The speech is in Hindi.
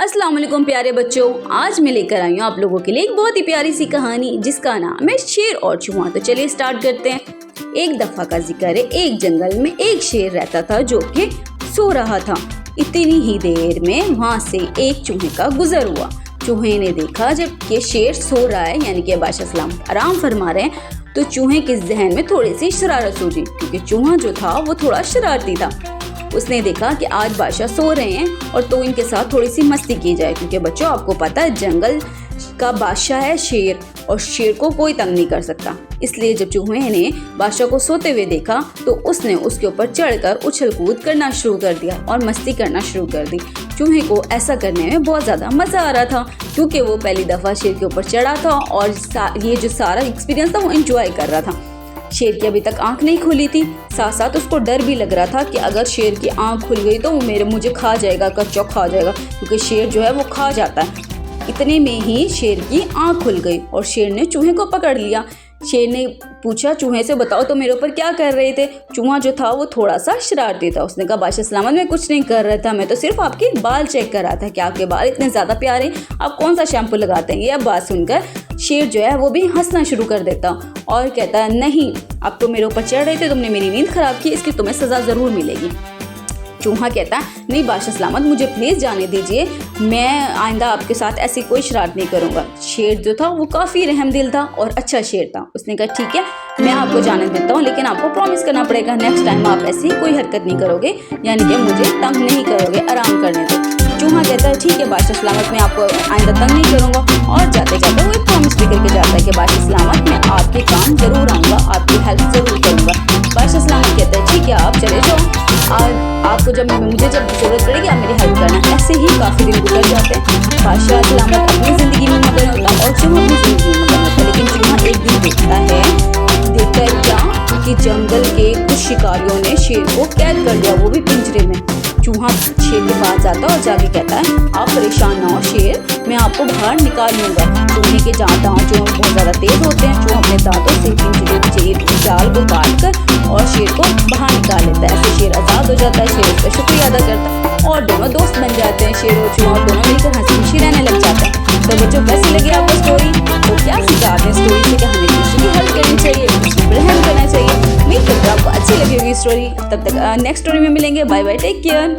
अस्सलाम वालेकुम प्यारे बच्चों, आज मैं लेकर आई हूँ आप लोगों के लिए एक बहुत ही प्यारी सी कहानी जिसका नाम है शेर और चूहा। तो चलिए स्टार्ट करते हैं। एक दफा का जिक्र है, एक जंगल में एक शेर रहता था जो कि सो रहा था। इतनी ही देर में वहाँ से एक चूहे का गुजर हुआ। चूहे ने देखा जब ये शेर सो रहा है, यानी कि बादशाह सलामत आराम फरमा रहे हैं, तो चूहे के जहन में थोड़ी सी शरारत सूझी, क्योंकि चूहा जो था वो थोड़ा शरारती था। उसने देखा कि आज बादशाह सो रहे हैं और तो इनके साथ थोड़ी सी मस्ती की जाए, क्योंकि बच्चों आपको पता है जंगल का बादशाह है शेर, और शेर को कोई तंग नहीं कर सकता। इसलिए जब चूहे ने बादशाह को सोते हुए देखा तो उसने उसके ऊपर चढ़कर उछल कूद करना शुरू कर दिया और मस्ती करना शुरू कर दी। चूहे को ऐसा करने में बहुत ज़्यादा मज़ा आ रहा था, क्योंकि वो पहली दफ़ा शेर के ऊपर चढ़ा था और ये जो सारा एक्सपीरियंस था वो एंजॉय कर रहा था। शेर की अभी तक आंख नहीं खुली थी, साथ साथ उसको डर भी लग रहा था कि अगर शेर की आंख खुल गई तो वो मुझे खा जाएगा, कच्चा खा जाएगा, क्योंकि शेर जो है वो खा जाता है। इतने में ही शेर की आंख खुल गई और शेर ने चूहे को पकड़ लिया। शेर ने पूछा चूहे से, बताओ तो मेरे ऊपर क्या कर रहे थे? चूहा जो था वो थोड़ा सा शरारती था। उसने कहा, बादशाह सलामत मैं कुछ नहीं कर रहा था, मैं तो सिर्फ आपके बाल चेक कर रहा था कि आपके बाल इतने ज़्यादा प्यारे, आप कौन सा शैम्पू लगाते हैं। ये अब बात सुनकर शेर जो है वो भी हंसना शुरू कर देता और कहता है, नहीं, अब तो मेरे ऊपर चढ़ रहे थे, तुमने मेरी नींद खराब की, इसकी तुम्हें सज़ा ज़रूर मिलेगी। चूहा कहता है, नहीं बादशाह सलामत, मुझे प्लीज़ जाने दीजिए, मैं आइंदा आपके साथ ऐसी कोई शरारत नहीं करूँगा। शेर जो था वो काफ़ी रहमदिल था और अच्छा शेर था। उसने कहा, ठीक है, मैं आपको जाने देता हूँ, लेकिन आपको प्रॉमिस करना पड़ेगा नेक्स्ट टाइम आप ऐसी कोई हरकत नहीं करोगे, यानी कि मुझे तंग नहीं करोगे, आराम करने दो। चूहा कहता है, ठीक है बादशाह सलामत, मैं आपको आइंदा तंग नहीं करूँगा। और जाते जाते वो एक प्रॉमिस भी करके जाता है कि बादशाह सलामत मैं आपके काम ज़रूर आऊँगा, आपकी हेल्प ज़रूर करूँगा। बादशाह सलामत कहता है, ठीक है आप चले जाओ, आपको मुझे जब ज़रूरत पड़ेगी आप मेरी हेल्प करना। ऐसे ही काफ़ी दिन गुजर जाते हैं। बादशाह सलामत अपनी ज़िंदगी में मगन होता है और चूहा अपनी ज़िंदगी में मगन होता है। लेकिन चूहा एक दिन देखता है क्या कि जंगल के कुछ शिकारियों ने शेर को कैद कर लिया, वो भी पिंजरे में। चूहा शेर के पास जाता और जाके कहता है, आप परेशान ना हो शेर, मैं आपको बाहर निकाल लूँगा। चूहे के दांत जो बहुत ज़्यादा तेज़ होते हैं, चूहा अपने दांतों से पिंजरे के जाल को काट कर और शेर को बाहर निकाल लेता है। ऐसे शेर आज़ाद हो जाता है, शेर उसका शुक्रिया अदा करता है और दोनों दोस्त बन जाते हैं। शेर और चूहा दोनों मिलकर हंसी खुशी रहने लग जाते हैं। तो बच्चों कैसी लगी आपको स्टोरी? तो क्या सीखा आपने स्टोरी से कि हमें किसी की हेल्प करनी चाहिए, किसी पर हेल्प करना चाहिए। उम्मीद करते हैं आपको अच्छी लगी होगी स्टोरी। तब तक नेक्स्ट स्टोरी में मिलेंगे। Bye bye, take care.